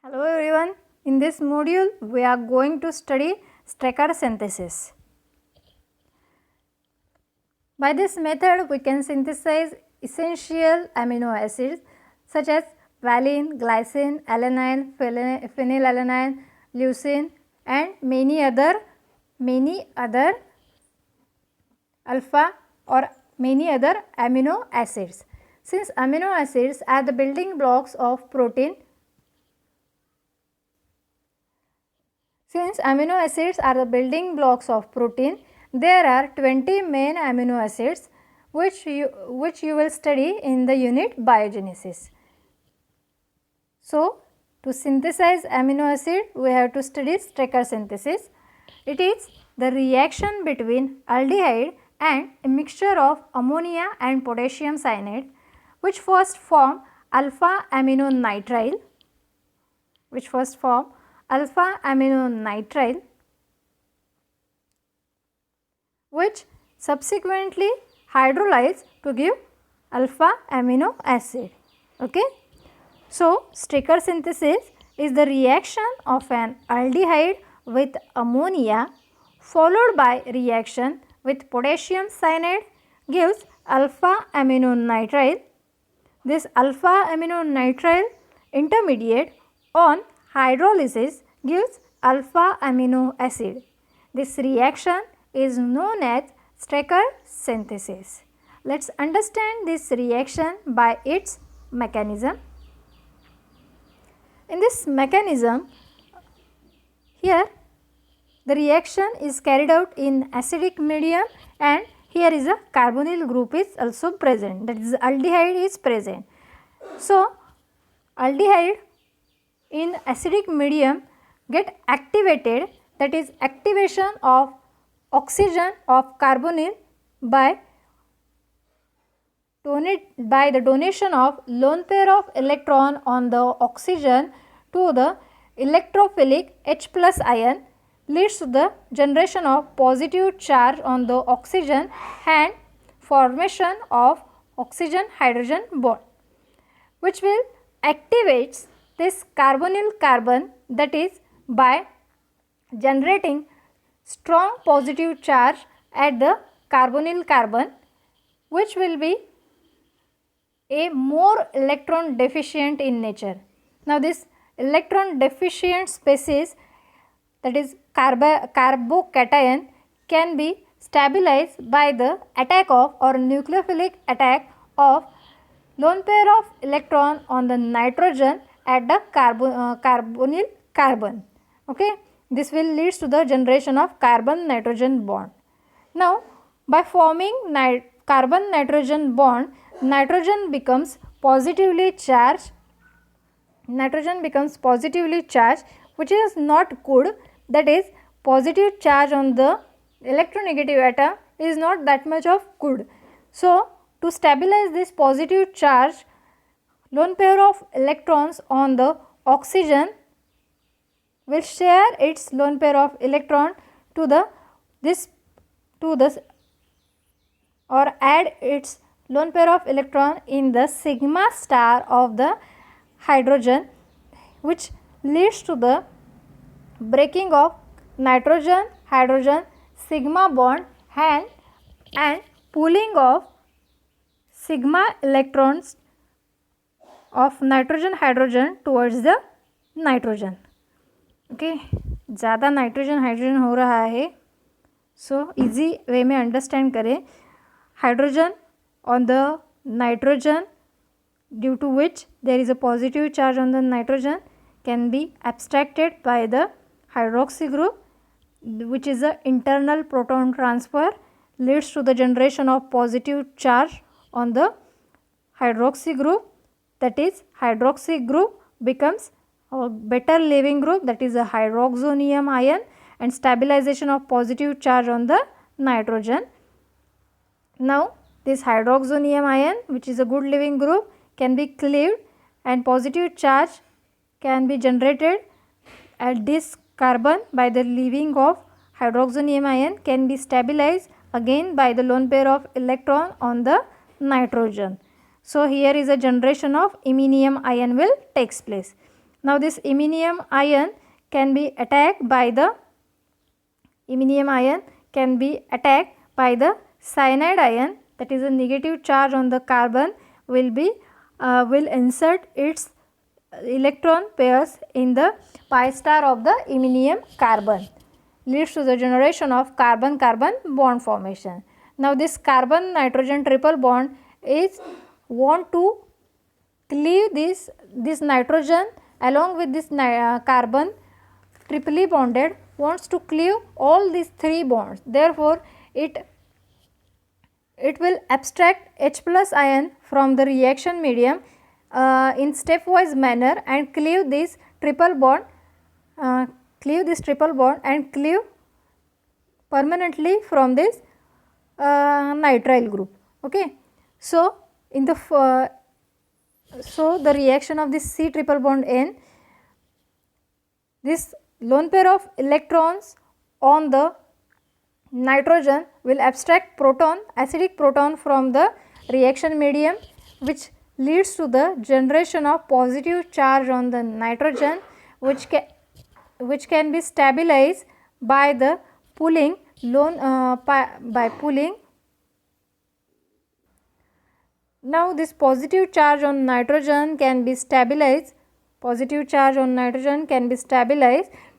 Hello everyone, in this module we are going to study Strecker synthesis. By this method we can synthesize essential amino acids such as valine, glycine, alanine, phenylalanine, leucine and many other alpha or many other amino acids. Since amino acids are the building blocks of protein, there are 20 main amino acids which you will study in the unit biogenesis. So, to synthesize amino acid, we have to study Strecker synthesis. It is the reaction between aldehyde and a mixture of ammonia and potassium cyanide which first form alpha amino nitrile, which subsequently hydrolyze to give alpha amino acid. Okay. So, Strecker synthesis is the reaction of an aldehyde with ammonia followed by reaction with potassium cyanide gives alpha amino nitrile. This alpha amino nitrile intermediate on hydrolysis gives alpha amino acid. This reaction is known as Strecker synthesis. Let us understand this reaction by its mechanism. In this mechanism, here the reaction is carried out in acidic medium and here is a carbonyl group is also present, that is aldehyde is present. So, aldehyde in acidic medium get activated, that is activation of oxygen of carbonyl by the donation of lone pair of electron on the oxygen to the electrophilic H plus ion leads to the generation of positive charge on the oxygen and formation of oxygen hydrogen bond, which will activate this carbonyl carbon, that is by generating strong positive charge at the carbonyl carbon, which will be a more electron deficient in nature. Now, this electron deficient species, that is carbocation, can be stabilized by the attack of or nucleophilic attack of lone pair of electron on the nitrogen at the carbonyl carbon. Okay. This will lead to the generation of carbon nitrogen bond. Now, by forming carbon nitrogen bond, nitrogen becomes positively charged, which is not good, that is positive charge on the electronegative atom is not that much of good. So, to stabilize this positive charge, lone pair of electrons on the oxygen will share its lone pair of electron to or add its lone pair of electron in the sigma star of the hydrogen, which leads to the breaking of nitrogen hydrogen sigma bond and pooling of sigma electrons of nitrogen hydrogen towards the nitrogen. Okay ज़्यादा nitrogen hydrogen हो रहा है, so easy way में understand करें. Hydrogen on the nitrogen due to which there is a positive charge on the nitrogen can be abstracted by the hydroxy group, which is a internal proton transfer leads to the generation of positive charge on the hydroxy group, that is hydroxy group becomes a better leaving group, that is a hydroxonium ion, and stabilization of positive charge on the nitrogen. Now, this hydroxonium ion, which is a good leaving group, can be cleaved and positive charge can be generated at this carbon by the leaving of hydroxonium ion, can be stabilized again by the lone pair of electron on the nitrogen. So, here is a generation of iminium ion will takes place. Now this iminium ion can be attacked by the cyanide ion, that is a negative charge on the carbon will insert its electron pairs in the pi star of the iminium carbon, leads to the generation of carbon-carbon bond formation. Now this carbon nitrogen triple bond is want to cleave this nitrogen along with this carbon triply bonded, wants to cleave all these three bonds. Therefore it will abstract H plus ion from the reaction medium in stepwise manner and cleave this triple bond and cleave permanently from this nitrile group. Okay. So in the the reaction of this C triple bond N, this lone pair of electrons on the nitrogen will abstract acidic proton from the reaction medium, which leads to the generation of positive charge on the nitrogen, which can be stabilized by the pulling by pulling. Now this positive charge on nitrogen can be stabilized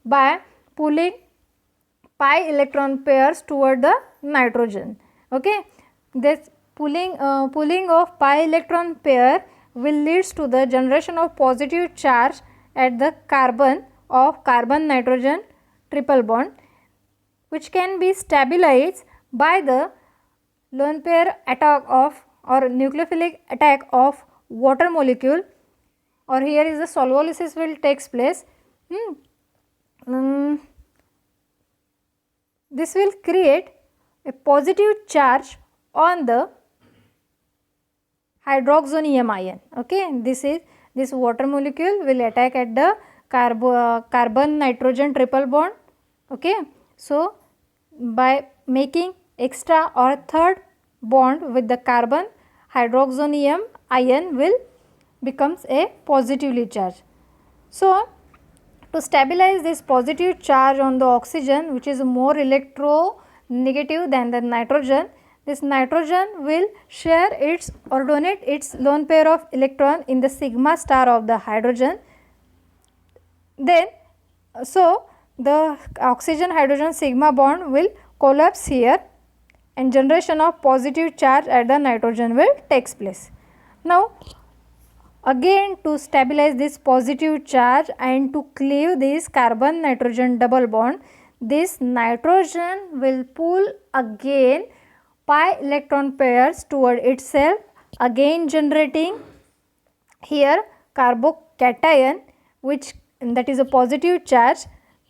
by pulling pi electron pairs toward the nitrogen. Okay. This pulling of pi electron pair will leads to the generation of positive charge at the carbon of carbon nitrogen triple bond, which can be stabilized by the lone pair attack of or nucleophilic attack of water molecule, or here is the solvolysis will takes place. This will create a positive charge on the hydroxonium ion. Okay, this water molecule will attack at the carbon nitrogen triple bond. Okay, so by making extra or third bond with the carbon, hydroxonium ion will becomes a positively charged. So to stabilize this positive charge on the oxygen, which is more electronegative than the nitrogen, this nitrogen will share its or donate its lone pair of electron in the sigma star of the hydrogen. Then so the oxygen hydrogen sigma bond will collapse here and generation of positive charge at the nitrogen will takes place. Now again to stabilize this positive charge and to cleave this carbon nitrogen double bond, this nitrogen will pull again pi electron pairs toward itself, again generating here carbocation, which that is a positive charge,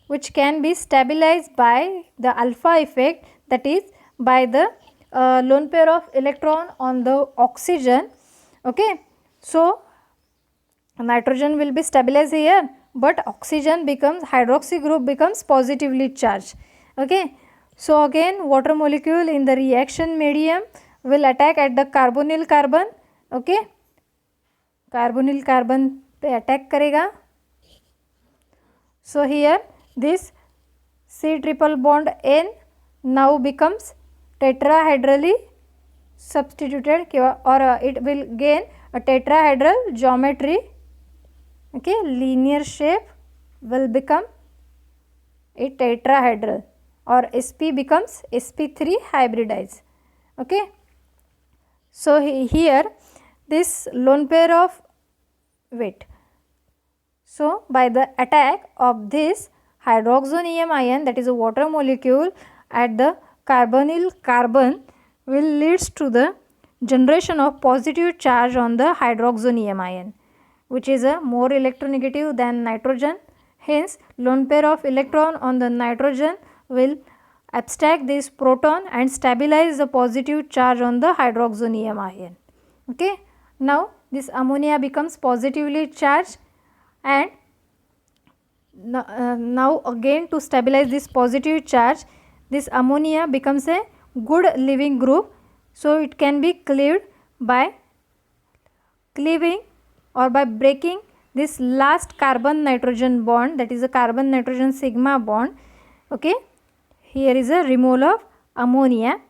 which can be stabilized by the alpha effect, that is by the lone pair of electron on the oxygen. Okay. So nitrogen will be stabilized here, but oxygen becomes hydroxy group becomes positively charged. Okay. So again water molecule in the reaction medium will attack at the carbonyl carbon. Okay, carbonyl carbon पे attack करेगा. So here this C triple bond N now becomes tetrahedrally substituted, or it will gain a tetrahedral geometry. Okay, linear shape will become a tetrahedral, or sp becomes sp3 hybridized. Okay. So here this lone pair of so by the attack of this hydroxonium ion, that is a water molecule at the carbonyl carbon, will leads to the generation of positive charge on the hydroxonium ion, which is a more electronegative than nitrogen. Hence lone pair of electron on the nitrogen will abstract this proton and stabilize the positive charge on the hydroxonium ion. Okay. Now this ammonia becomes positively charged, and now again to stabilize this positive charge, this ammonia becomes a good leaving group. So it can be cleaved by cleaving or by breaking this last carbon nitrogen bond, that is a carbon nitrogen sigma bond. Okay, here is a removal of ammonia.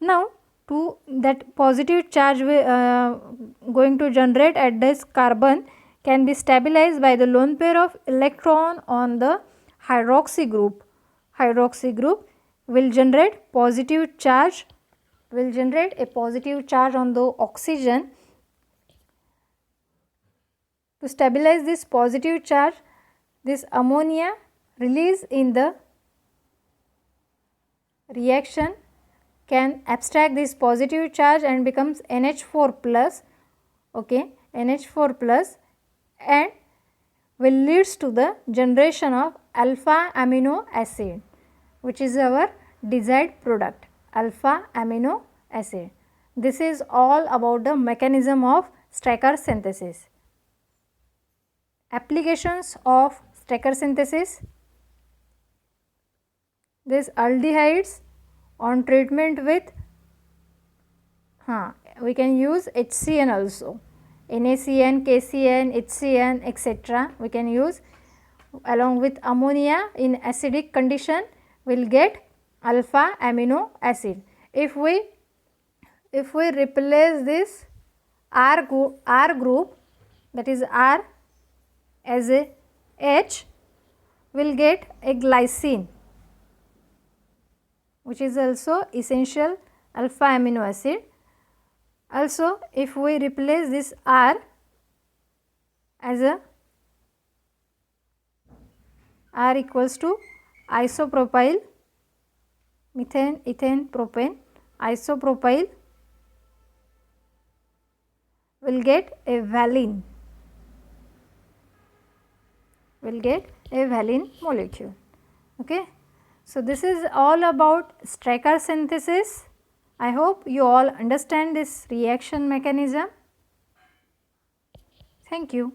Now to that positive charge going to generate at this carbon can be stabilized by the lone pair of electron on the hydroxy group. Hydroxy group will generate positive charge, will generate a positive charge on the oxygen. To stabilize this positive charge, this ammonia released in the reaction can abstract this positive charge and becomes NH4 plus, okay, NH4 plus, and will leads to the generation of alpha amino acid, which is our desired product, alpha amino acid. This is all about the mechanism of Strecker synthesis. Applications of Strecker synthesis: these aldehydes on treatment with we can use HCN also, NaCN, KCN, HCN, etc. we can use along with ammonia in acidic condition, will get alpha amino acid. If we replace this R group, that is R as a H, will get a glycine, which is also essential alpha amino acid. Also, if we replace this R as a R equals to isopropyl, methane, ethane, propane, isopropyl, will get a valine, will get a valine molecule. Okay. So, this is all about Strecker synthesis. I hope you all understand this reaction mechanism. Thank you.